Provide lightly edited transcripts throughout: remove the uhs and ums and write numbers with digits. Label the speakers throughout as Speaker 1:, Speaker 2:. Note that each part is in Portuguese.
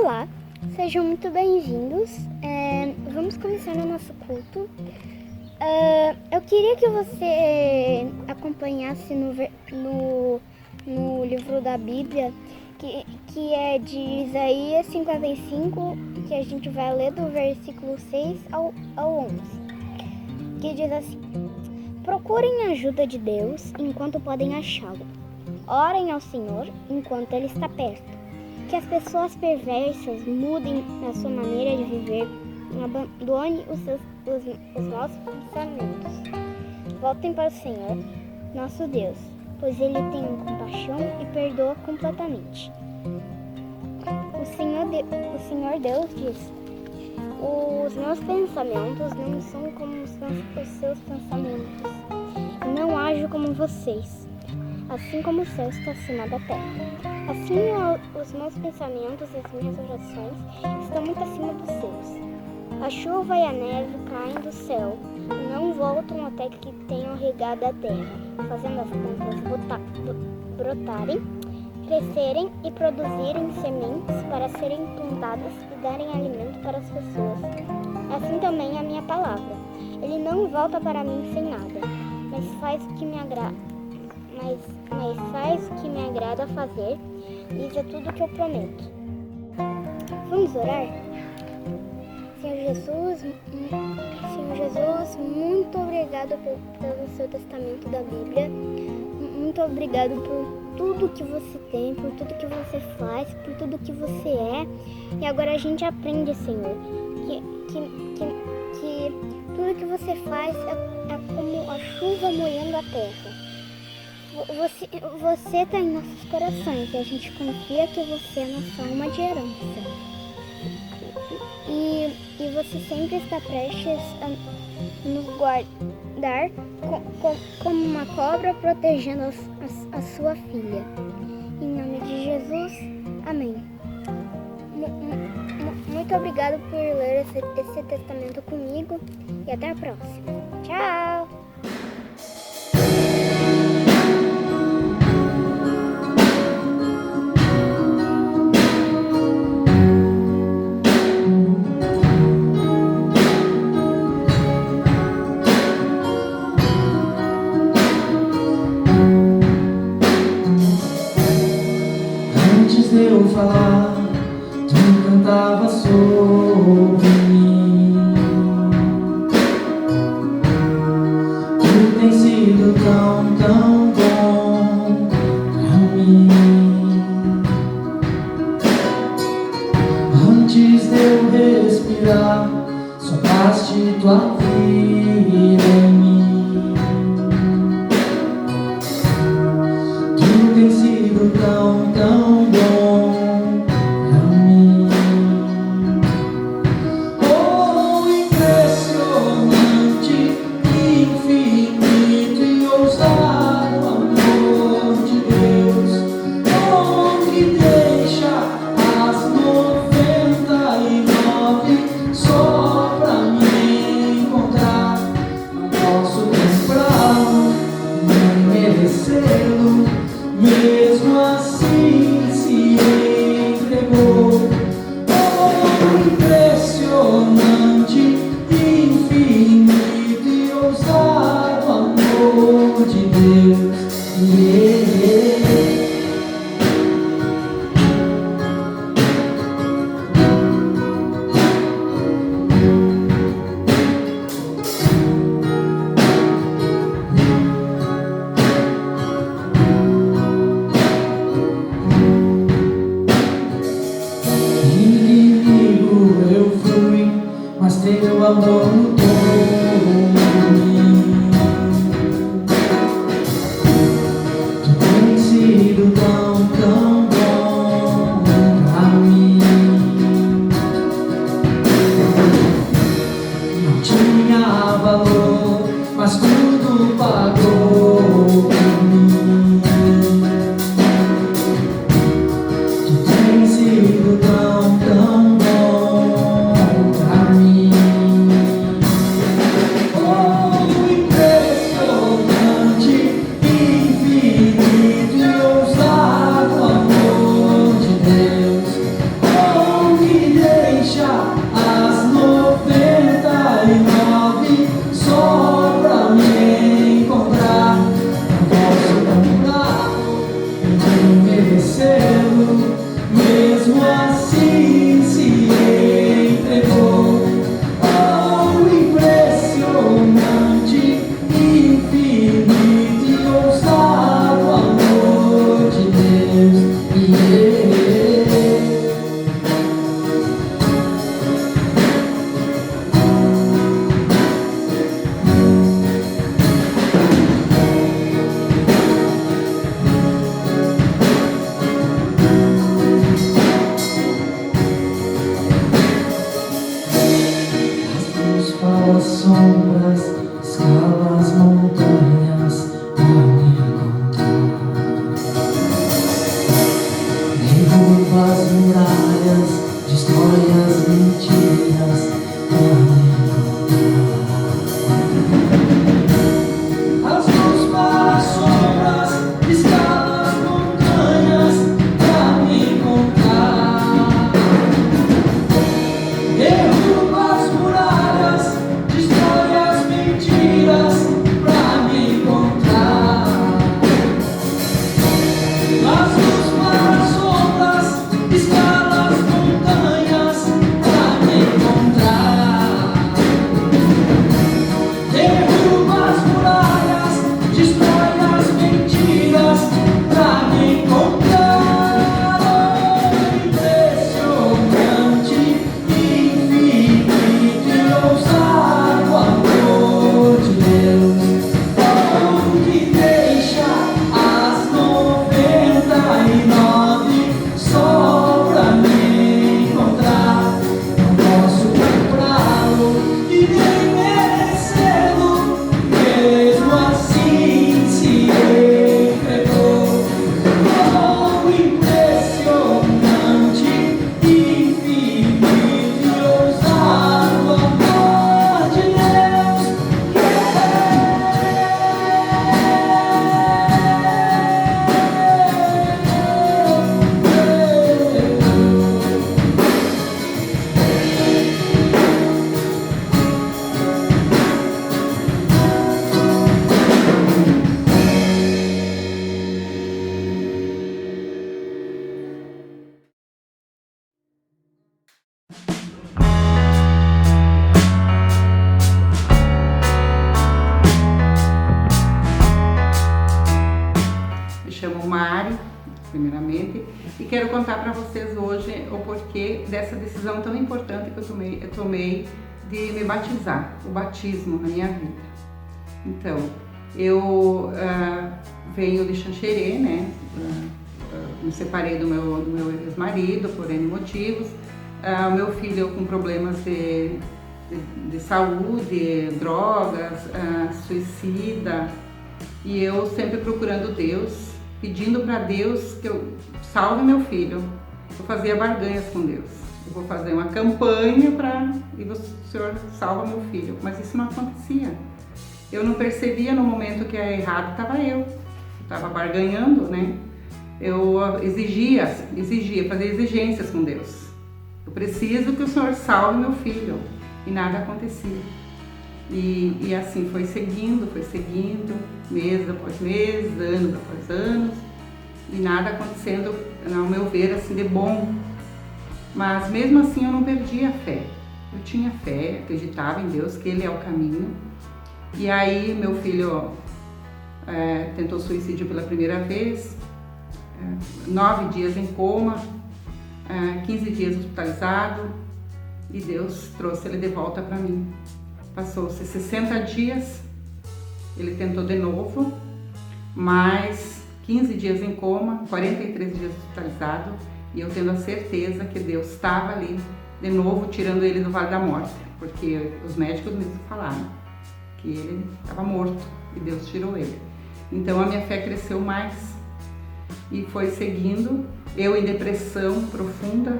Speaker 1: Olá, sejam muito bem-vindos. Vamos começar o nosso culto. Eu queria que você acompanhasse no livro da Bíblia, que é de Isaías 55, que a gente vai ler do versículo 6 ao 11, que diz assim: Procurem a ajuda de Deus enquanto podem achá-lo. Orem ao Senhor enquanto Ele está perto. Que as pessoas perversas mudem a sua maneira de viver, abandone os maus pensamentos. Voltem para o Senhor, nosso Deus, pois Ele tem compaixão e perdoa completamente. O Senhor Deus diz: Os meus pensamentos não são como os seus pensamentos. Não ajo como vocês, assim como o céu está acima da terra. Assim, os meus pensamentos e as minhas orações estão muito acima dos seus. A chuva e a neve caem do céu e não voltam até que tenham regado a terra, fazendo as plantas brotarem, crescerem e produzirem sementes para serem plantadas e darem alimento para as pessoas. Assim também é a minha palavra. Ele não volta para mim sem nada, mas faz o que me agrada fazer, isso é tudo que eu prometo. Vamos orar? Senhor Jesus, muito obrigado pelo seu testamento da Bíblia. Muito obrigado por tudo que você tem, por tudo que você faz, por tudo que você é. E agora a gente aprende, Senhor, que tudo que você faz é como a chuva molhando a terra. Você está em nossos corações e a gente confia que você é a nossa alma de herança. E você sempre está prestes a nos guardar como uma cobra protegendo a sua filha. Em nome de Jesus, amém. Muito obrigado por ler esse testamento comigo e até a próxima. Tchau!
Speaker 2: Eu falar, tu cantava sobre mim. Tu tens sido tão bom pra mim. Antes de eu respirar, sopraste tua vida em mim. Tu tens sido tão bom. Mesmo assim se entregou. Oh, impressionante, infinito e ousado amor de Deus. Mas teu amor mudou mim. Tu tens sido tão bom pra mim. Não tinha valor, mas tudo pagou por mim. Tu tens sido tão bom pra mim. destrói as mentiras pra me encontrar. As luzes para as sombras, escala as montanhas pra me encontrar. Derruba as muralhas, destrói as mentiras pra me encontrar. As luzes para as sombras, escala as montanhas pra me encontrar. Derruba as muralhas, destrói as mentiras pra me encontrar. Impressionante, infinito e ousado amor de Deus, que deixa as 99 só pra me encontrar. Não posso comprá-lo e nem merecê-lo, mesmo assim se entregou. Oh, impressionante, infinito e ousado amor de Deus.
Speaker 3: Me chamo Mari, primeiramente, e quero contar para vocês hoje o porquê dessa decisão tão importante que eu tomei de me batizar, o batismo na minha vida. Então, eu venho de Xanxerê, né? Me separei do meu ex-marido por N motivos. O meu filho com problemas de saúde, drogas, suicida, e eu sempre procurando Deus, pedindo para Deus que eu salve meu filho. Eu fazia barganhas com Deus. Eu vou fazer uma campanha e o Senhor salva meu filho. Mas isso não acontecia. Eu não percebia no momento que era errado, estava eu. Estava barganhando, né? Eu exigia, fazia exigências com Deus. Eu preciso que o Senhor salve meu filho. E nada acontecia. E assim foi seguindo, mês após mês, anos após anos, e nada acontecendo, ao meu ver, assim, de bom. Mas mesmo assim eu não perdi a fé. Eu tinha fé, acreditava em Deus, que Ele é o caminho. E aí meu filho tentou suicídio pela primeira vez, 9 dias em coma, 15 dias hospitalizado, e Deus trouxe ele de volta para mim. Passou-se 60 dias, ele tentou de novo, mais 15 dias em coma, 43 dias hospitalizado, e eu tendo a certeza que Deus estava ali, de novo, tirando ele do vale da morte, porque os médicos mesmo falaram que ele estava morto, e Deus tirou ele. Então a minha fé cresceu mais, e foi seguindo, eu em depressão profunda,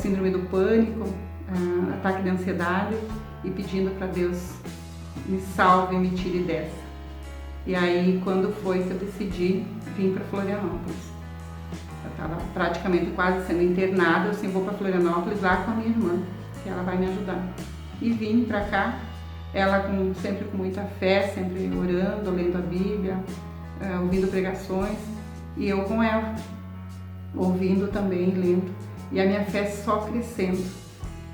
Speaker 3: síndrome do pânico, ataque de ansiedade, e pedindo para Deus me salve e me tire dessa. E aí, quando foi que eu decidi vir para Florianópolis, eu estava praticamente quase sendo internada, eu assim, vou para Florianópolis lá com a minha irmã, que ela vai me ajudar. E vim para cá, ela sempre com muita fé, sempre orando, lendo a Bíblia, ouvindo pregações, e eu com ela, ouvindo também, lendo, e a minha fé só crescendo.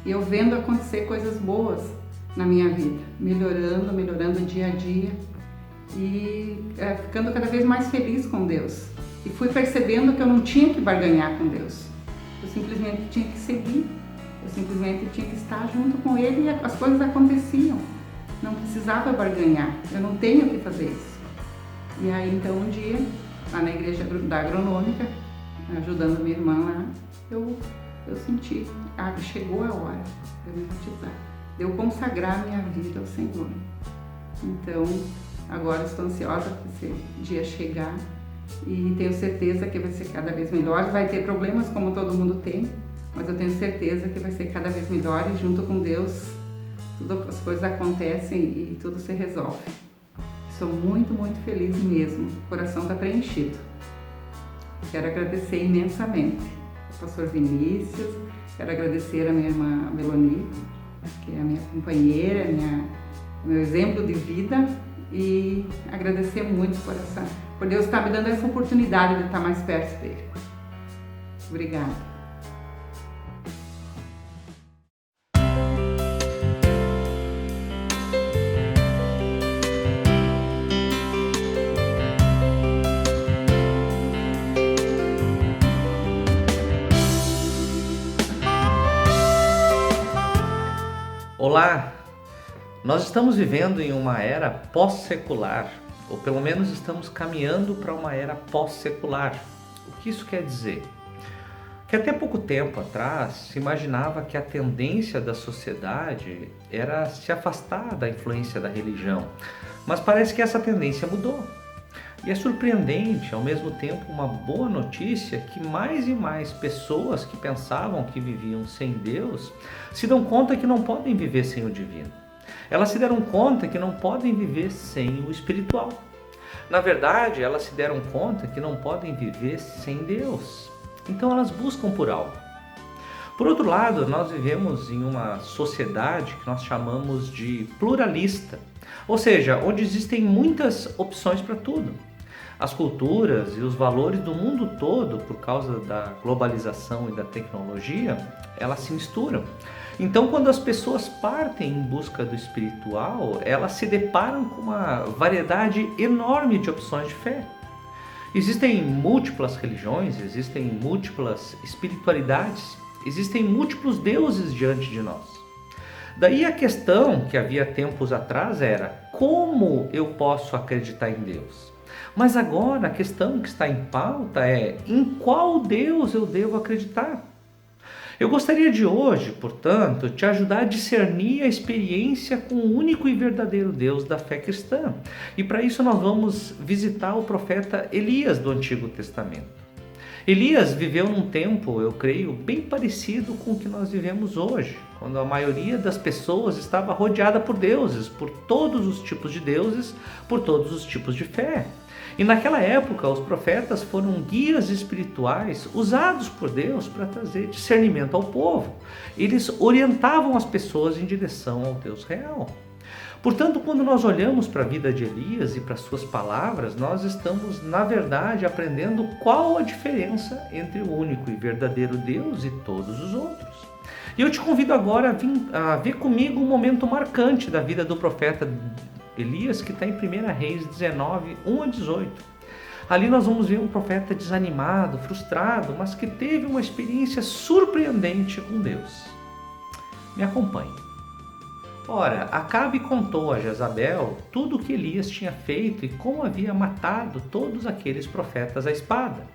Speaker 3: E eu vendo acontecer coisas boas na minha vida, melhorando dia a dia, e ficando cada vez mais feliz com Deus. E fui percebendo que eu não tinha que barganhar com Deus, eu simplesmente tinha que seguir, eu simplesmente tinha que estar junto com Ele, e as coisas aconteciam, não precisava barganhar, eu não tenho que fazer isso. E aí então um dia, lá na igreja da agronômica, ajudando minha irmã lá, eu senti que chegou a hora de eu me batizar, de eu consagrar minha vida ao Senhor. Então, agora estou ansiosa para esse dia chegar, e tenho certeza que vai ser cada vez melhor. Vai ter problemas como todo mundo tem, mas eu tenho certeza que vai ser cada vez melhor e junto com Deus as coisas acontecem e tudo se resolve. Sou muito, muito feliz mesmo, o coração está preenchido. Quero agradecer imensamente ao pastor Vinícius, quero agradecer a minha irmã Meloni, que é a minha companheira, meu exemplo de vida, e agradecer muito por Deus estar me dando essa oportunidade de estar mais perto dele. Obrigada.
Speaker 4: Olá! Nós estamos vivendo em uma era pós-secular, ou pelo menos estamos caminhando para uma era pós-secular. O que isso quer dizer? Que até pouco tempo atrás se imaginava que a tendência da sociedade era se afastar da influência da religião, mas parece que essa tendência mudou. E é surpreendente, ao mesmo tempo uma boa notícia, que mais e mais pessoas que pensavam que viviam sem Deus se dão conta que não podem viver sem o divino. Elas se deram conta que não podem viver sem o espiritual. Na verdade, elas se deram conta que não podem viver sem Deus. Então elas buscam por algo. Por outro lado, nós vivemos em uma sociedade que nós chamamos de pluralista, ou seja, onde existem muitas opções para tudo. As culturas e os valores do mundo todo, por causa da globalização e da tecnologia, elas se misturam. Então, quando as pessoas partem em busca do espiritual, elas se deparam com uma variedade enorme de opções de fé. Existem múltiplas religiões, existem múltiplas espiritualidades, existem múltiplos deuses diante de nós. Daí a questão que havia tempos atrás era: como eu posso acreditar em Deus? Mas agora a questão que está em pauta é: em qual Deus eu devo acreditar? Eu gostaria de hoje, portanto, te ajudar a discernir a experiência com o único e verdadeiro Deus da fé cristã. E para isso nós vamos visitar o profeta Elias do Antigo Testamento. Elias viveu num tempo, eu creio, bem parecido com o que nós vivemos hoje, quando a maioria das pessoas estava rodeada por deuses, por todos os tipos de deuses, por todos os tipos de fé. E naquela época, os profetas foram guias espirituais usados por Deus para trazer discernimento ao povo. Eles orientavam as pessoas em direção ao Deus real. Portanto, quando nós olhamos para a vida de Elias e para suas palavras, nós estamos, na verdade, aprendendo qual a diferença entre o único e verdadeiro Deus e todos os outros. E eu te convido agora a ver comigo um momento marcante da vida do profeta Elias, que está em 1 Reis 19, 1-18. Ali nós vamos ver um profeta desanimado, frustrado, mas que teve uma experiência surpreendente com Deus. Me acompanhe. Ora, Acabe contou a Jezabel tudo o que Elias tinha feito e como havia matado todos aqueles profetas à espada.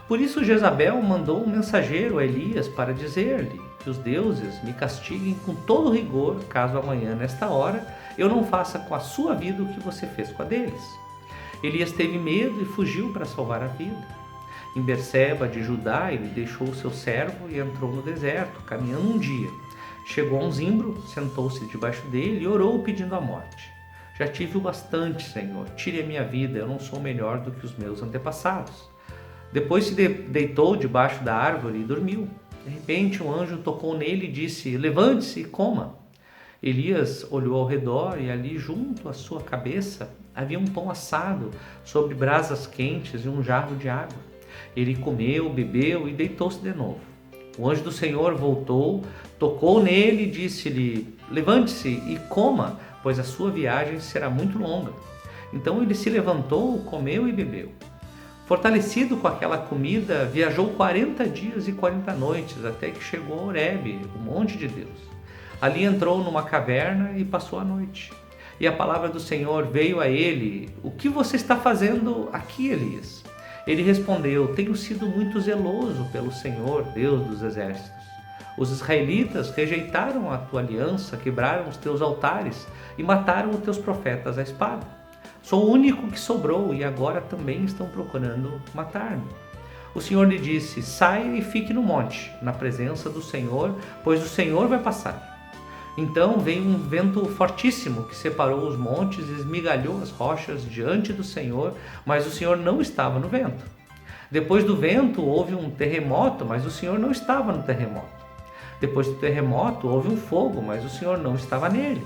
Speaker 4: Por isso Jezabel mandou um mensageiro a Elias para dizer-lhe que os deuses me castiguem com todo rigor, caso amanhã, nesta hora, eu não faça com a sua vida o que você fez com a deles. Elias teve medo e fugiu para salvar a vida. Em Berseba de Judá, ele deixou o seu servo e entrou no deserto, caminhando um dia. Chegou a um zimbro, sentou-se debaixo dele e orou pedindo a morte. Já tive o bastante, Senhor, tire a minha vida, eu não sou melhor do que os meus antepassados. Depois se deitou debaixo da árvore e dormiu. De repente um anjo tocou nele e disse: levante-se e coma. Elias olhou ao redor e ali junto à sua cabeça havia um pão assado sobre brasas quentes e um jarro de água. Ele comeu, bebeu e deitou-se de novo. O anjo do Senhor voltou, tocou nele e disse-lhe: levante-se e coma, pois a sua viagem será muito longa. Então ele se levantou, comeu e bebeu. Fortalecido com aquela comida, viajou 40 dias e 40 noites até que chegou a Horebe, o monte de Deus. Ali entrou numa caverna e passou a noite. E a palavra do Senhor veio a ele: o que você está fazendo aqui, Elias? Ele respondeu: tenho sido muito zeloso pelo Senhor, Deus dos exércitos. Os israelitas rejeitaram a tua aliança, quebraram os teus altares e mataram os teus profetas à espada. Sou o único que sobrou e agora também estão procurando matar-me. O Senhor lhe disse: saia e fique no monte, na presença do Senhor, pois o Senhor vai passar. Então veio um vento fortíssimo que separou os montes e esmigalhou as rochas diante do Senhor, mas o Senhor não estava no vento. Depois do vento houve um terremoto, mas o Senhor não estava no terremoto. Depois do terremoto houve um fogo, mas o Senhor não estava nele.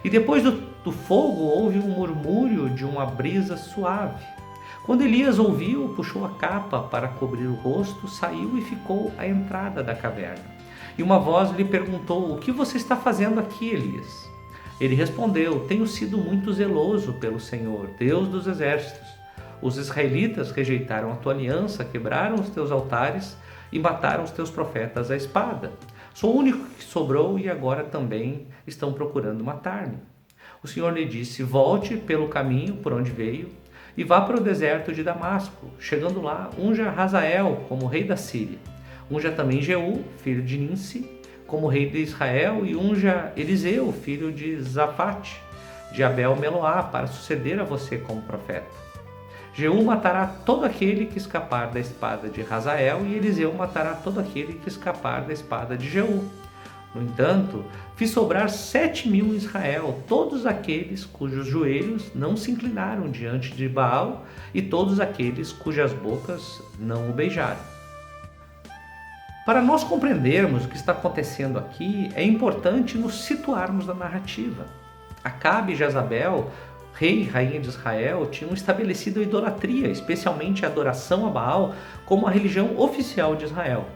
Speaker 4: E depois do fogo houve um murmúrio de uma brisa suave. Quando Elias ouviu, puxou a capa para cobrir o rosto, saiu e ficou à entrada da caverna. E uma voz lhe perguntou: o que você está fazendo aqui, Elias? Ele respondeu: tenho sido muito zeloso pelo Senhor, Deus dos exércitos. Os israelitas rejeitaram a tua aliança, quebraram os teus altares e mataram os teus profetas à espada. Sou o único que sobrou e agora também estão procurando matar-me. O Senhor lhe disse: volte pelo caminho por onde veio e vá para o deserto de Damasco. Chegando lá, unja Hazael como rei da Síria. Unja também Jeú, filho de Ninsi, como rei de Israel, e unja Eliseu, filho de Zafate, de Abel-Meloá, para suceder a você como profeta. Jeú matará todo aquele que escapar da espada de Hazael, e Eliseu matará todo aquele que escapar da espada de Jeú. No entanto, fiz sobrar 7.000 em Israel, todos aqueles cujos joelhos não se inclinaram diante de Baal e todos aqueles cujas bocas não o beijaram. Para nós compreendermos o que está acontecendo aqui, é importante nos situarmos na narrativa. Acabe e Jezabel, rei e rainha de Israel, tinham estabelecido a idolatria, especialmente a adoração a Baal, como a religião oficial de Israel.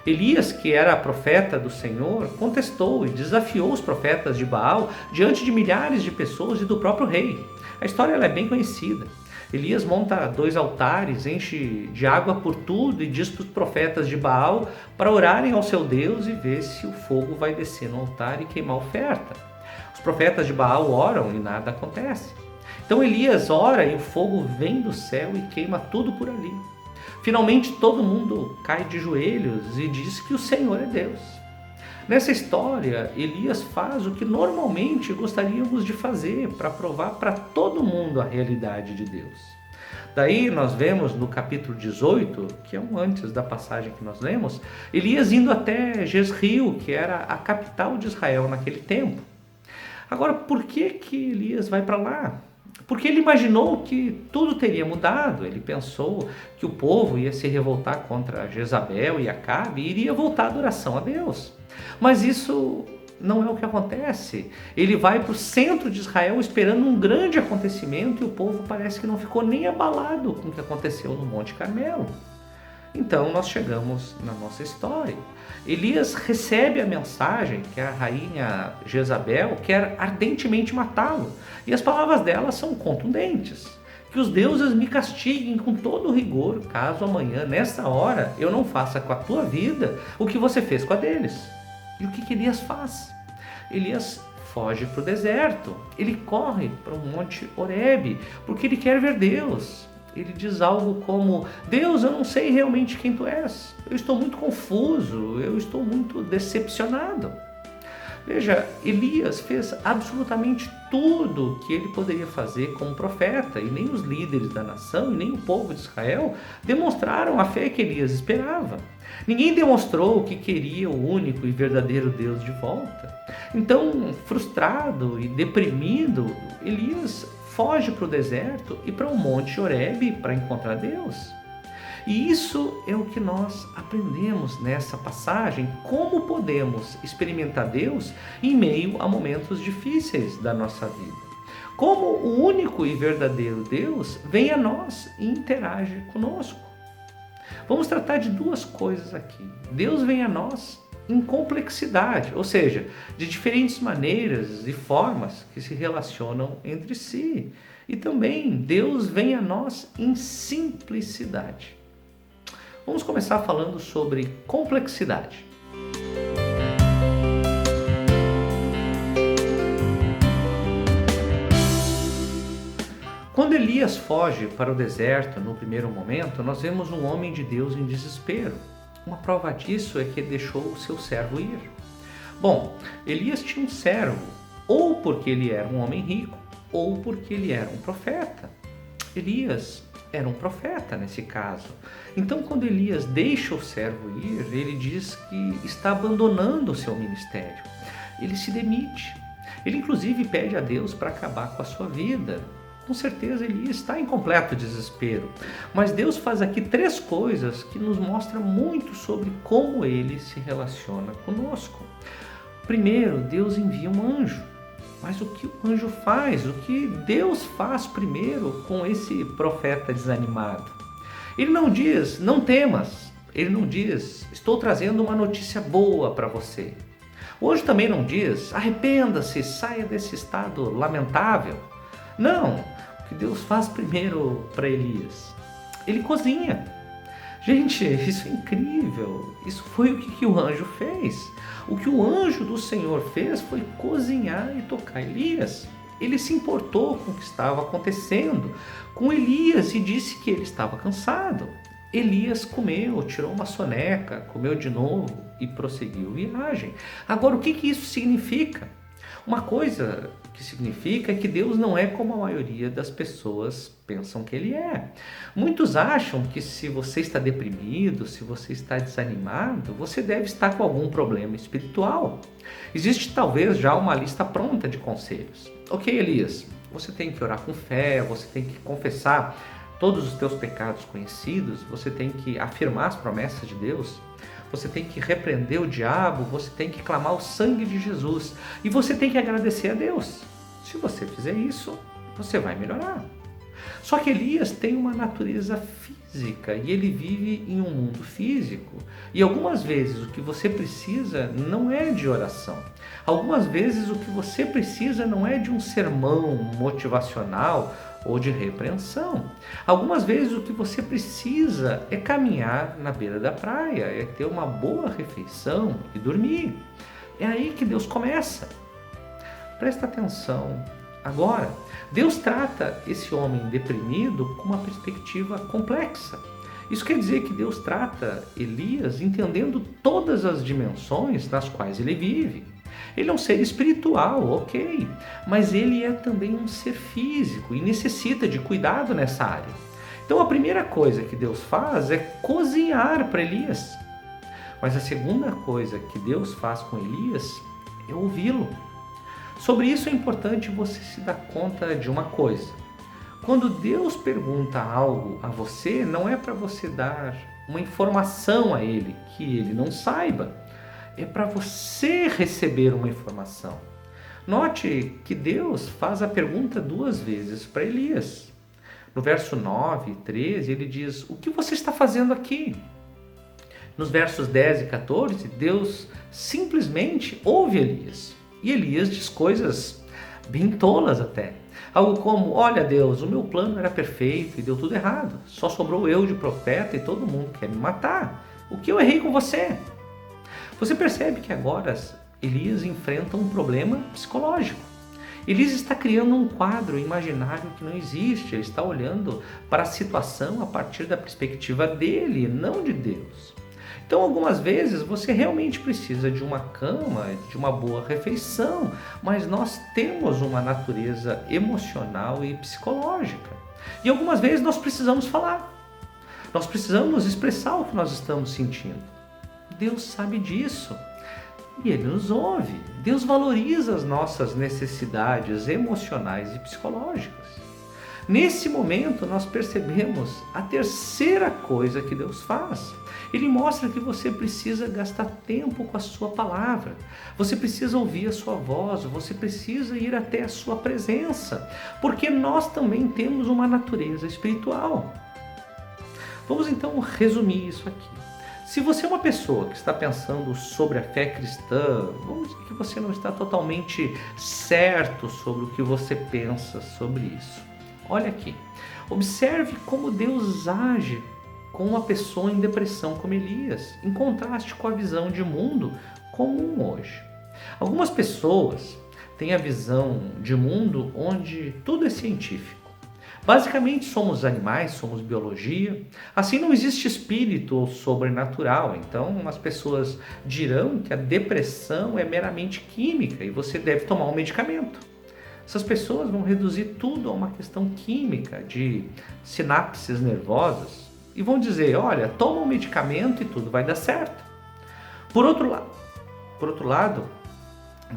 Speaker 4: Elias, que era profeta do Senhor, contestou e desafiou os profetas de Baal diante de milhares de pessoas e do próprio rei. A história é bem conhecida. Elias monta 2 altares, enche de água por tudo e diz para os profetas de Baal para orarem ao seu Deus e ver se o fogo vai descer no altar e queimar a oferta. Os profetas de Baal oram e nada acontece. Então Elias ora e o fogo vem do céu e queima tudo por ali. Finalmente todo mundo cai de joelhos e diz que o Senhor é Deus. Nessa história, Elias faz o que normalmente gostaríamos de fazer para provar para todo mundo a realidade de Deus. Daí nós vemos no capítulo 18, que é um antes da passagem que nós lemos, Elias indo até Jezreel, que era a capital de Israel naquele tempo. Agora, por que Elias vai para lá? Porque ele imaginou que tudo teria mudado. Ele pensou que o povo ia se revoltar contra Jezabel e Acabe e iria voltar à adoração a Deus. Mas isso não é o que acontece. Ele vai para o centro de Israel esperando um grande acontecimento e o povo parece que não ficou nem abalado com o que aconteceu no Monte Carmelo. Então nós chegamos na nossa história. Elias recebe a mensagem que a rainha Jezabel quer ardentemente matá-lo. E as palavras dela são contundentes. Que os deuses me castiguem com todo rigor, caso amanhã, nessa hora, eu não faça com a tua vida o que você fez com a deles. E o que Elias faz? Elias foge para o deserto. Ele corre para o Monte Horebe, porque ele quer ver Deus. Ele diz algo como: Deus, eu não sei realmente quem tu és. Eu estou muito confuso, eu estou muito decepcionado. Veja, Elias fez absolutamente tudo o que ele poderia fazer como profeta, e nem os líderes da nação, e nem o povo de Israel demonstraram a fé que Elias esperava. Ninguém demonstrou que queria o único e verdadeiro Deus de volta. Então, frustrado e deprimido, Elias foge para o deserto e para o Monte Horebe para encontrar Deus. E isso é o que nós aprendemos nessa passagem, como podemos experimentar Deus em meio a momentos difíceis da nossa vida. Como o único e verdadeiro Deus vem a nós e interage conosco. Vamos tratar de 2 coisas aqui. Deus vem a nós em complexidade, ou seja, de diferentes maneiras e formas que se relacionam entre si. E também Deus vem a nós em simplicidade. Vamos começar falando sobre complexidade. Quando Elias foge para o deserto no primeiro momento, nós vemos um homem de Deus em desespero. Uma prova disso é que ele deixou o seu servo ir. Bom, Elias tinha um servo, ou porque ele era um homem rico, ou porque ele era um profeta. Elias era um profeta nesse caso. Então, quando Elias deixa o servo ir, ele diz que está abandonando o seu ministério. Ele se demite. Ele inclusive pede a Deus para acabar com a sua vida. Com certeza Elias está em completo desespero. Mas Deus faz aqui 3 coisas que nos mostram muito sobre como Ele se relaciona conosco. Primeiro, Deus envia um anjo. Mas o que o anjo faz? O que Deus faz primeiro com esse profeta desanimado? Ele não diz, não temas. Ele não diz, estou trazendo uma notícia boa para você. O anjo também não diz, arrependa-se, saia desse estado lamentável. Não, o que Deus faz primeiro para Elias? Ele cozinha. Gente, isso é incrível. Isso foi o que o anjo fez. O que o anjo do Senhor fez foi cozinhar e tocar Elias. Ele se importou com o que estava acontecendo com Elias e disse que ele estava cansado. Elias comeu, tirou uma soneca, comeu de novo e prosseguiu a viagem. Agora, o que isso significa? Uma coisa que significa é que Deus não é como a maioria das pessoas pensam que Ele é. Muitos acham que se você está deprimido, se você está desanimado, você deve estar com algum problema espiritual. Existe talvez já uma lista pronta de conselhos. Ok, Elias, você tem que orar com fé, você tem que confessar todos os teus pecados conhecidos, você tem que afirmar as promessas de Deus, você tem que repreender o diabo, você tem que clamar o sangue de Jesus e você tem que agradecer a Deus. Se você fizer isso, você vai melhorar. Só que Elias tem uma natureza física e ele vive em um mundo físico. E algumas vezes o que você precisa não é de oração. Algumas vezes o que você precisa não é de um sermão motivacional ou de repreensão. Algumas vezes o que você precisa é caminhar na beira da praia, é ter uma boa refeição e dormir. É aí que Deus começa. Presta atenção. Agora, Deus trata esse homem deprimido com uma perspectiva complexa. Isso quer dizer que Deus trata Elias entendendo todas as dimensões nas quais ele vive. Ele é um ser espiritual, ok, mas ele é também um ser físico e necessita de cuidado nessa área. Então a primeira coisa que Deus faz é cozinhar para Elias. Mas a segunda coisa que Deus faz com Elias é ouvi-lo. Sobre isso é importante você se dar conta de uma coisa. Quando Deus pergunta algo a você, não é para você dar uma informação a Ele que Ele não saiba. É para você receber uma informação. Note que Deus faz a pergunta 2 vezes para Elias. No verso 9 e 13, ele diz, o que você está fazendo aqui? Nos versos 10 e 14, Deus simplesmente ouve Elias. E Elias diz coisas bem tolas até. Algo como, olha Deus, o meu plano era perfeito e deu tudo errado. Só sobrou eu de profeta e todo mundo quer me matar. O que eu errei com você? Você percebe que agora Elias enfrenta um problema psicológico. Elias está criando um quadro imaginário que não existe. Ele está olhando para a situação a partir da perspectiva dele, não de Deus. Então, algumas vezes, você realmente precisa de uma cama, de uma boa refeição, mas nós temos uma natureza emocional e psicológica. E algumas vezes nós precisamos falar. Nós precisamos expressar o que nós estamos sentindo. Deus sabe disso e Ele nos ouve. Deus valoriza as nossas necessidades emocionais e psicológicas. Nesse momento nós percebemos a terceira coisa que Deus faz. Ele mostra que você precisa gastar tempo com a sua palavra. Você precisa ouvir a sua voz, você precisa ir até a sua presença, porque nós também temos uma natureza espiritual. Vamos então resumir isso aqui. Se você é uma pessoa que está pensando sobre a fé cristã, vamos dizer que você não está totalmente certo sobre o que você pensa sobre isso. Olha aqui, observe como Deus age com uma pessoa em depressão como Elias, em contraste com a visão de mundo comum hoje. Algumas pessoas têm a visão de mundo onde tudo é científico. Basicamente somos animais, somos biologia, assim não existe espírito ou sobrenatural, então as pessoas dirão que a depressão é meramente química e você deve tomar um medicamento. Essas pessoas vão reduzir tudo a uma questão química de sinapses nervosas e vão dizer, olha, toma um medicamento e tudo vai dar certo. Por outro lado,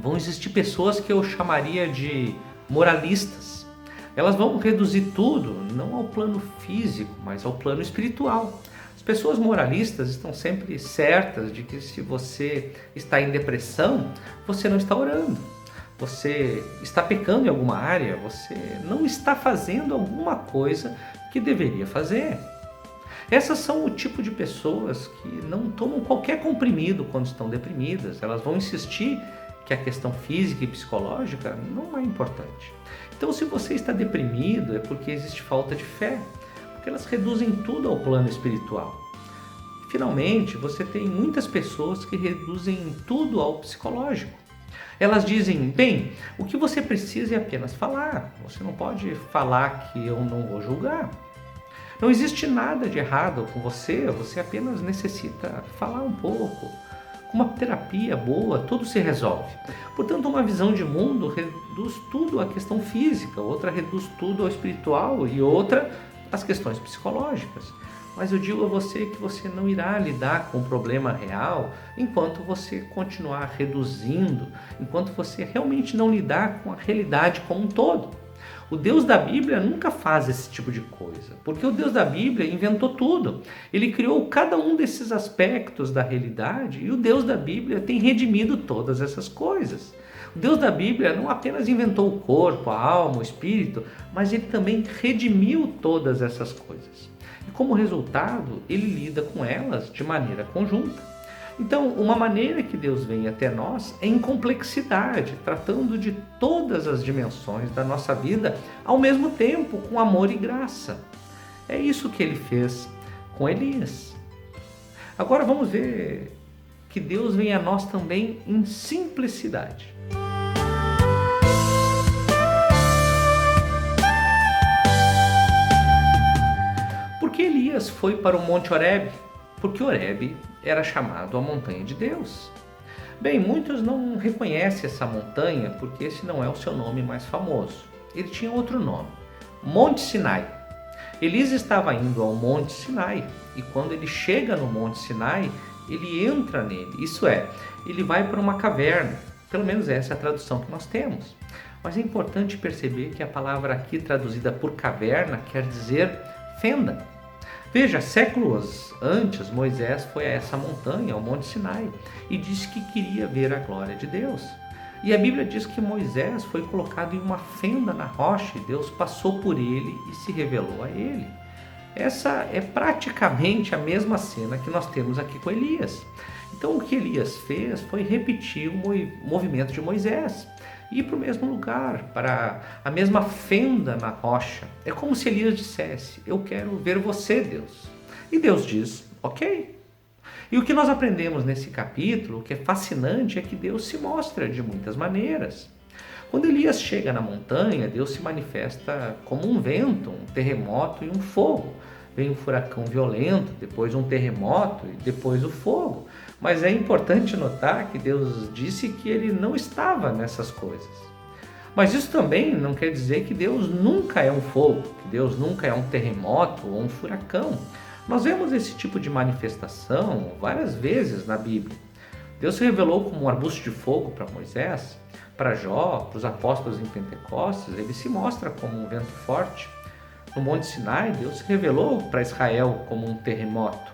Speaker 4: vão existir pessoas que eu chamaria de moralistas. Elas vão reduzir tudo não ao plano físico, mas ao plano espiritual. As pessoas moralistas estão sempre certas de que se você está em depressão, você não está orando. Você está pecando em alguma área, você não está fazendo alguma coisa que deveria fazer. Essas são o tipo de pessoas que não tomam qualquer comprimido quando estão deprimidas. Elas vão insistir que a questão física e psicológica não é importante. Então, se você está deprimido, é porque existe falta de fé, porque elas reduzem tudo ao plano espiritual. Finalmente, você tem muitas pessoas que reduzem tudo ao psicológico. Elas dizem, bem, o que você precisa é apenas falar. Você não pode falar que eu não vou julgar. Não existe nada de errado com você apenas necessita falar um pouco. Com uma terapia boa, tudo se resolve. Portanto, uma visão de mundo reduz tudo à questão física, outra reduz tudo ao espiritual e outra às questões psicológicas. Mas eu digo a você que você não irá lidar com o problema real enquanto você continuar reduzindo, enquanto você realmente não lidar com a realidade como um todo. O Deus da Bíblia nunca faz esse tipo de coisa, porque o Deus da Bíblia inventou tudo. Ele criou cada um desses aspectos da realidade e o Deus da Bíblia tem redimido todas essas coisas. O Deus da Bíblia não apenas inventou o corpo, a alma, o espírito, mas ele também redimiu todas essas coisas. E como resultado, ele lida com elas de maneira conjunta. Então, uma maneira que Deus vem até nós é em complexidade, tratando de todas as dimensões da nossa vida ao mesmo tempo, com amor e graça. É isso que ele fez com Elias. Agora vamos ver que Deus vem a nós também em simplicidade. Por que Elias foi para o Monte Horebe? Porque Horebe era chamado a montanha de Deus. Bem, muitos não reconhecem essa montanha porque esse não é o seu nome mais famoso. Ele tinha outro nome, Monte Sinai. Elias estava indo ao Monte Sinai e quando ele chega no Monte Sinai, ele entra nele, isso é, ele vai para uma caverna. Pelo menos essa é a tradução que nós temos. Mas é importante perceber que a palavra aqui traduzida por caverna quer dizer fenda. Veja, séculos antes, Moisés foi a essa montanha, ao Monte Sinai, e disse que queria ver a glória de Deus. E a Bíblia diz que Moisés foi colocado em uma fenda na rocha e Deus passou por ele e se revelou a ele. Essa é praticamente a mesma cena que nós temos aqui com Elias. Então o que Elias fez foi repetir o movimento de Moisés. Ir para o mesmo lugar, para a mesma fenda na rocha. É como se Elias dissesse, eu quero ver você, Deus. E Deus diz, ok. E o que nós aprendemos nesse capítulo, o que é fascinante, é que Deus se mostra de muitas maneiras. Quando Elias chega na montanha, Deus se manifesta como um vento, um terremoto e um fogo. Vem um furacão violento, depois um terremoto e depois o fogo. Mas é importante notar que Deus disse que ele não estava nessas coisas. Mas isso também não quer dizer que Deus nunca é um fogo, que Deus nunca é um terremoto ou um furacão. Nós vemos esse tipo de manifestação várias vezes na Bíblia. Deus se revelou como um arbusto de fogo para Moisés, para Jó, para os apóstolos em Pentecostes, ele se mostra como um vento forte. No Monte Sinai, Deus se revelou para Israel como um terremoto.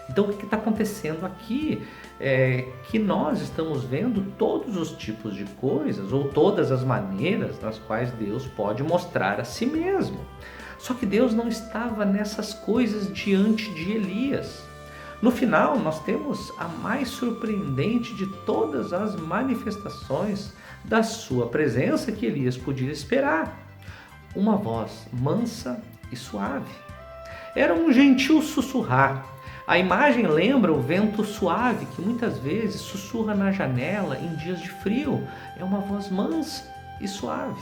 Speaker 4: Então, o que está acontecendo aqui é que nós estamos vendo todos os tipos de coisas ou todas as maneiras nas quais Deus pode mostrar a si mesmo. Só que Deus não estava nessas coisas diante de Elias. No final, nós temos a mais surpreendente de todas as manifestações da sua presença que Elias podia esperar. Uma voz mansa e suave. Era um gentil sussurrar. A imagem lembra o vento suave que muitas vezes sussurra na janela em dias de frio. É uma voz mansa e suave.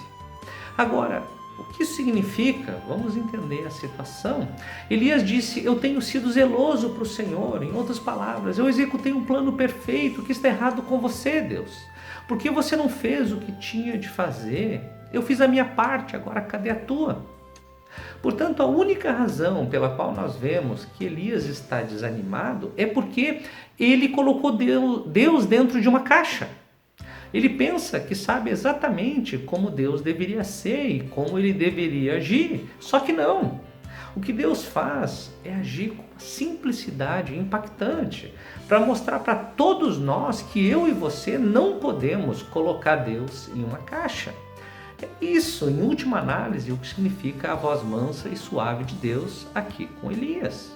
Speaker 4: Agora, O que isso significa? Vamos entender a situação. Elias disse: eu tenho sido zeloso para o Senhor. Em outras palavras, eu executei um plano perfeito. O que está errado com você, Deus? Porque você não fez o que tinha de fazer? Eu fiz a minha parte, agora cadê a tua? Portanto, a única razão pela qual nós vemos que Elias está desanimado é porque ele colocou Deus dentro de uma caixa. Ele pensa que sabe exatamente como Deus deveria ser e como ele deveria agir, só que não. O que Deus faz é agir com uma simplicidade impactante para mostrar para todos nós que eu e você não podemos colocar Deus em uma caixa. É isso, em última análise, o que significa a voz mansa e suave de Deus aqui com Elias.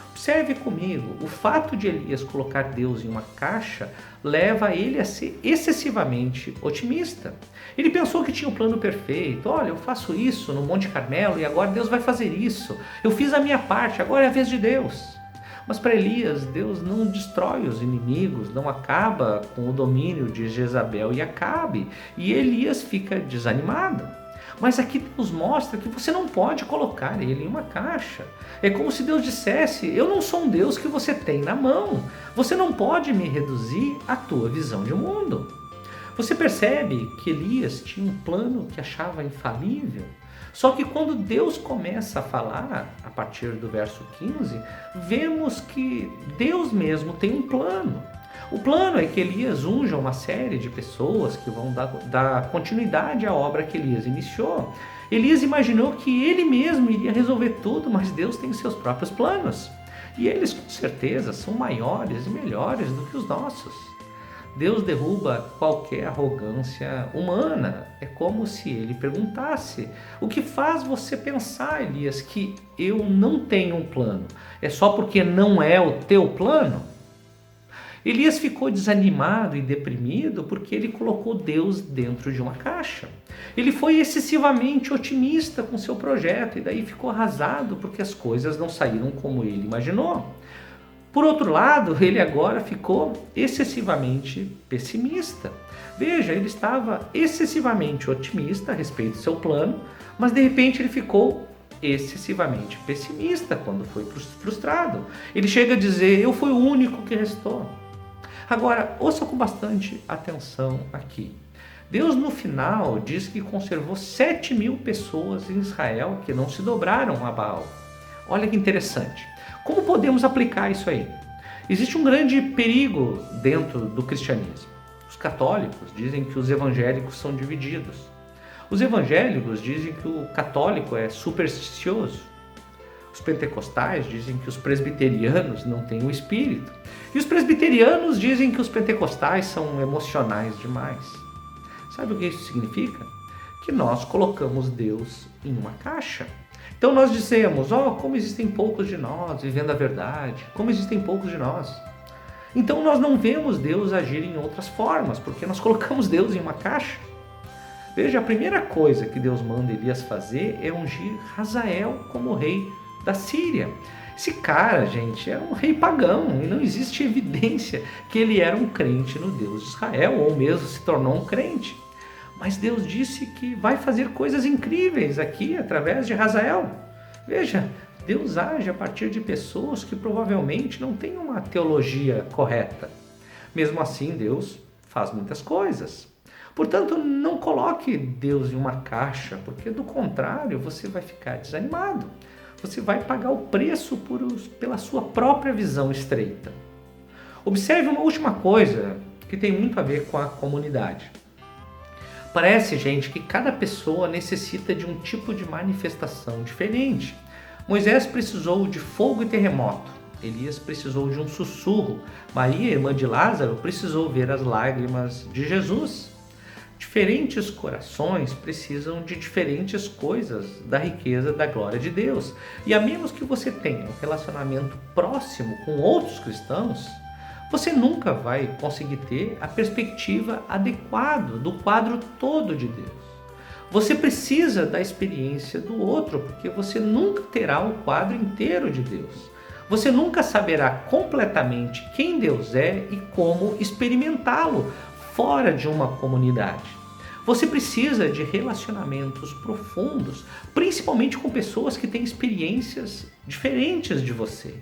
Speaker 4: Observe comigo, o fato de Elias colocar Deus em uma caixa leva ele a ser excessivamente otimista. Ele pensou que tinha um plano perfeito. Olha, eu faço isso no Monte Carmelo e agora Deus vai fazer isso. Eu fiz a minha parte, agora é a vez de Deus. Mas para Elias, Deus não destrói os inimigos, não acaba com o domínio de Jezabel e Acabe. E Elias fica desanimado. Mas aqui Deus mostra que você não pode colocar ele em uma caixa. É como se Deus dissesse: eu não sou um Deus que você tem na mão. Você não pode me reduzir à tua visão de mundo. Você percebe que Elias tinha um plano que achava infalível? Só que quando Deus começa a falar, a partir do verso 15, vemos que Deus mesmo tem um plano. O plano é que Elias unja uma série de pessoas que vão dar continuidade à obra que Elias iniciou. Elias imaginou que ele mesmo iria resolver tudo, mas Deus tem seus próprios planos. E eles, com certeza, são maiores e melhores do que os nossos. Deus derruba qualquer arrogância humana. É como se ele perguntasse: o que faz você pensar, Elias, que eu não tenho um plano? É só porque não é o teu plano? Elias ficou desanimado e deprimido porque ele colocou Deus dentro de uma caixa. Ele foi excessivamente otimista com seu projeto e daí ficou arrasado porque as coisas não saíram como ele imaginou. Por outro lado, ele agora ficou excessivamente pessimista. Veja, ele estava excessivamente otimista a respeito do seu plano, mas de repente ele ficou excessivamente pessimista quando foi frustrado. Ele chega a dizer: eu fui o único que restou. Agora, ouça com bastante atenção aqui. Deus no final diz que conservou 7.000 pessoas em Israel que não se dobraram a Baal. Olha que interessante. Como podemos aplicar isso aí? Existe um grande perigo dentro do cristianismo. Os católicos dizem que os evangélicos são divididos. Os evangélicos dizem que o católico é supersticioso. Os pentecostais dizem que os presbiterianos não têm o espírito. E os presbiterianos dizem que os pentecostais são emocionais demais. Sabe o que isso significa? Que nós colocamos Deus em uma caixa. Então nós dizemos: como existem poucos de nós vivendo a verdade, como existem poucos de nós. Então nós não vemos Deus agir em outras formas, porque nós colocamos Deus em uma caixa. Veja, a primeira coisa que Deus manda Elias fazer é ungir Hazael como rei da Síria. Esse cara, gente, era um rei pagão e não existe evidência que ele era um crente no Deus de Israel ou mesmo se tornou um crente. Mas Deus disse que vai fazer coisas incríveis aqui através de Hazael. Veja, Deus age a partir de pessoas que provavelmente não têm uma teologia correta. Mesmo assim, Deus faz muitas coisas. Portanto, não coloque Deus em uma caixa, porque do contrário você vai ficar desanimado. Você vai pagar o preço pela sua própria visão estreita. Observe uma última coisa que tem muito a ver com a comunidade. Parece, gente, que cada pessoa necessita de um tipo de manifestação diferente. Moisés precisou de fogo e terremoto. Elias precisou de um sussurro. Maria, irmã de Lázaro, precisou ver as lágrimas de Jesus. Diferentes corações precisam de diferentes coisas da riqueza da glória de Deus. E a menos que você tenha um relacionamento próximo com outros cristãos, você nunca vai conseguir ter a perspectiva adequada do quadro todo de Deus. Você precisa da experiência do outro, porque você nunca terá o quadro inteiro de Deus. Você nunca saberá completamente quem Deus é e como experimentá-lo fora de uma comunidade. Você precisa de relacionamentos profundos, principalmente com pessoas que têm experiências diferentes de você.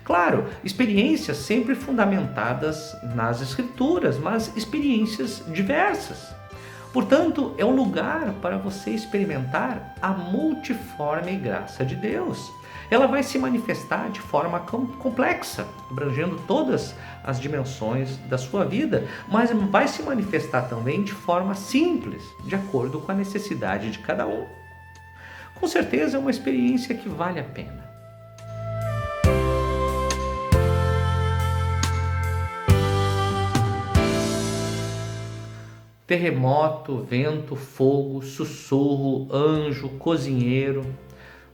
Speaker 4: Claro, experiências sempre fundamentadas nas Escrituras, mas experiências diversas. Portanto, é um lugar para você experimentar a multiforme graça de Deus. Ela vai se manifestar de forma complexa, abrangendo todas as dimensões da sua vida, mas vai se manifestar também de forma simples, de acordo com a necessidade de cada um. Com certeza é uma experiência que vale a pena. Terremoto, vento, fogo, sussurro, anjo, cozinheiro.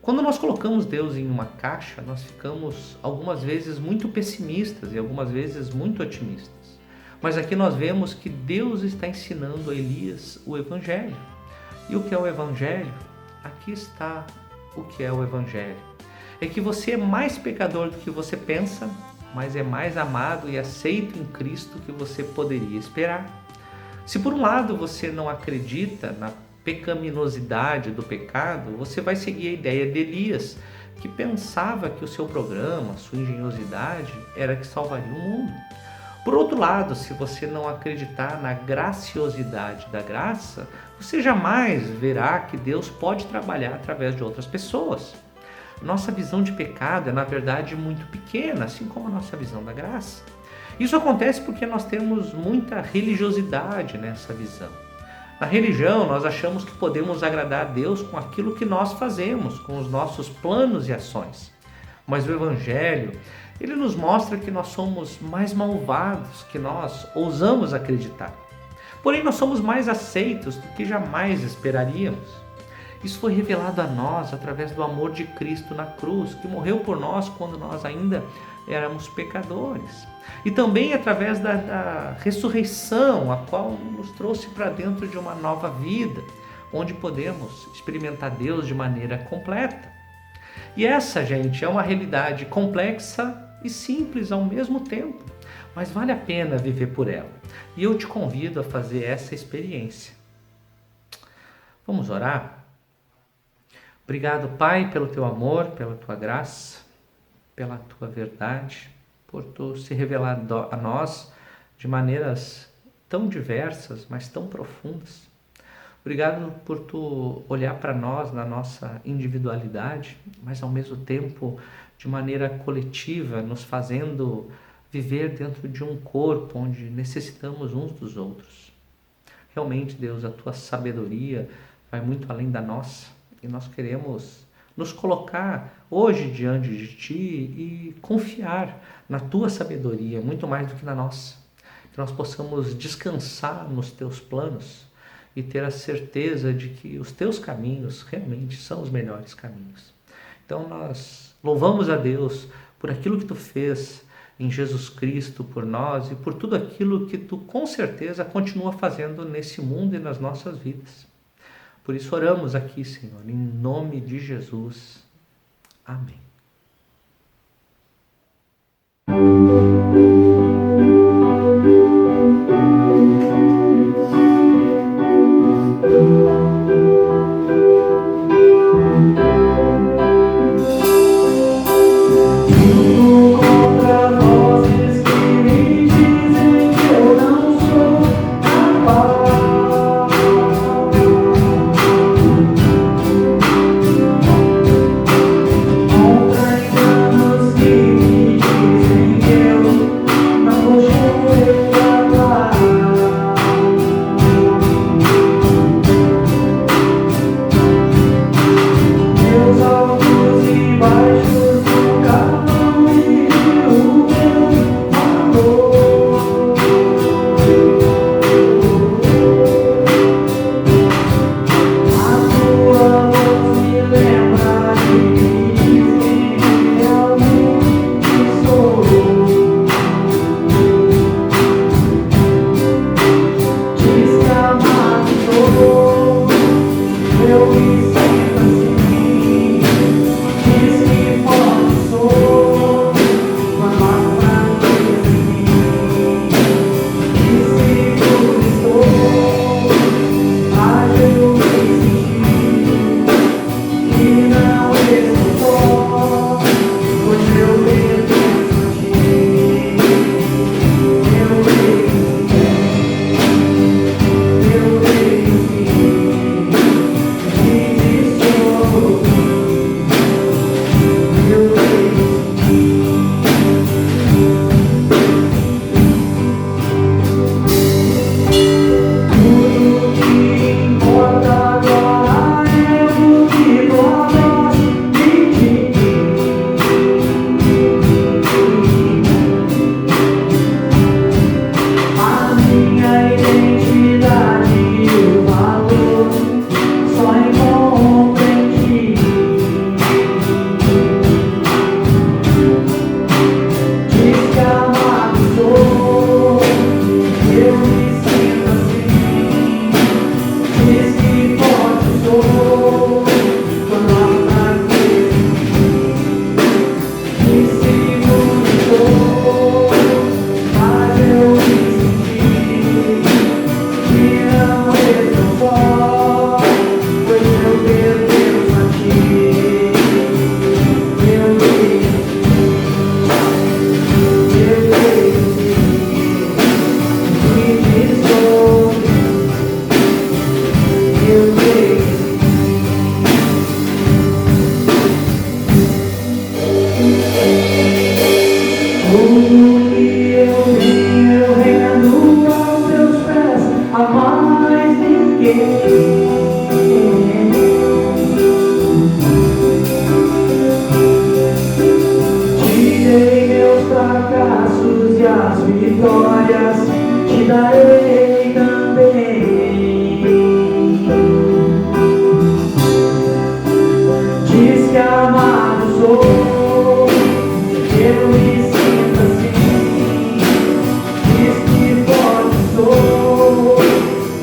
Speaker 4: Quando nós colocamos Deus em uma caixa, nós ficamos algumas vezes muito pessimistas e algumas vezes muito otimistas. Mas aqui nós vemos que Deus está ensinando a Elias o Evangelho. E o que é o Evangelho? Aqui está o que é o Evangelho. É que você é mais pecador do que você pensa, mas é mais amado e aceito em Cristo que você poderia esperar. Se por um lado você não acredita na pecaminosidade do pecado, você vai seguir a ideia de Elias, que pensava que o seu programa, sua engenhosidade, era que salvaria o mundo. Por outro lado, se você não acreditar na graciosidade da graça, você jamais verá que Deus pode trabalhar através de outras pessoas. Nossa visão de pecado é, na verdade, muito pequena, assim como a nossa visão da graça. Isso acontece porque nós temos muita religiosidade nessa visão. Na religião, nós achamos que podemos agradar a Deus com aquilo que nós fazemos, com os nossos planos e ações. Mas o Evangelho, ele nos mostra que nós somos mais malvados que nós ousamos acreditar. Porém, nós somos mais aceitos do que jamais esperaríamos. Isso foi revelado a nós através do amor de Cristo na cruz, que morreu por nós quando nós ainda éramos pecadores. E também através da ressurreição, a qual nos trouxe para dentro de uma nova vida, onde podemos experimentar Deus de maneira completa. E essa, gente, é uma realidade complexa e simples ao mesmo tempo, mas vale a pena viver por ela. E eu te convido a fazer essa experiência. Vamos orar? Obrigado, Pai, pelo teu amor, pela tua graça, pela tua verdade, por tu se revelar a nós de maneiras tão diversas, mas tão profundas. Obrigado por tu olhar para nós na nossa individualidade, mas ao mesmo tempo de maneira coletiva, nos fazendo viver dentro de um corpo onde necessitamos uns dos outros. Realmente, Deus, a tua sabedoria vai muito além da nossa. E nós queremos nos colocar hoje diante de Ti e confiar na Tua sabedoria, muito mais do que na nossa. Que nós possamos descansar nos Teus planos e ter a certeza de que os Teus caminhos realmente são os melhores caminhos. Então nós louvamos a Deus por aquilo que Tu fez em Jesus Cristo por nós e por tudo aquilo que Tu com certeza continua fazendo nesse mundo e nas nossas vidas. Por isso oramos aqui, Senhor, em nome de Jesus. Amém.
Speaker 2: Contra enganos que me dizem que eu glórias te darei também. Diz que amado sou, eu me sinto assim. Diz que forte sou,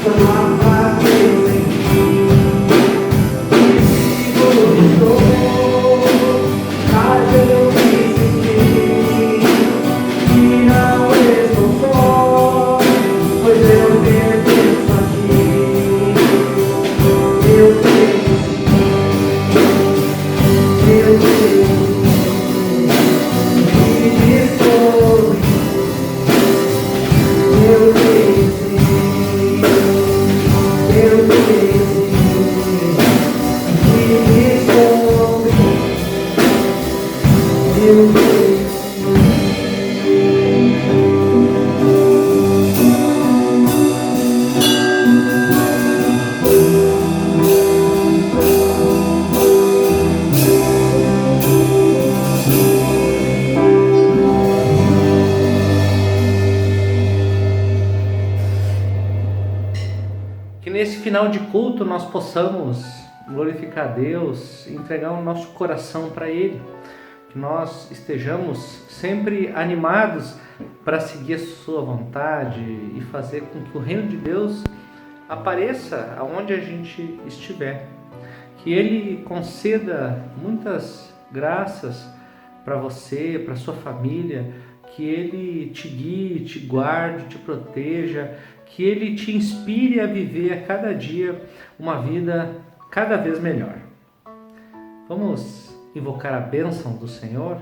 Speaker 2: quando há fraqueza em mim. E seguro estou, caso eu me sentir que não estou só, pois eu pertenço a ti. Eu creio sim, eu creio sim, me dispõe. Eu creio sim, eu creio sim, me dispõe. Eu creio sim.
Speaker 4: Que nesse final de culto nós possamos glorificar a Deus, entregar o nosso coração para Ele. Que nós estejamos sempre animados para seguir a Sua vontade e fazer com que o reino de Deus apareça aonde a gente estiver. Que Ele conceda muitas graças para você, para sua família, que Ele te guie, te guarde, te proteja, que Ele te inspire a viver a cada dia uma vida cada vez melhor. Vamos invocar a bênção do Senhor?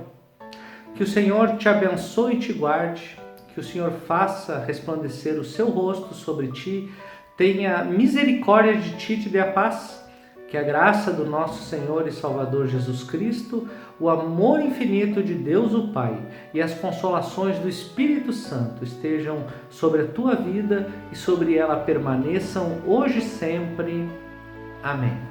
Speaker 4: Que o Senhor te abençoe e te guarde, que o Senhor faça resplandecer o seu rosto sobre ti, tenha misericórdia de ti e te dê a paz. Que a graça do nosso Senhor e Salvador Jesus Cristo, o amor infinito de Deus o Pai e as consolações do Espírito Santo estejam sobre a tua vida e sobre ela permaneçam hoje e sempre. Amém.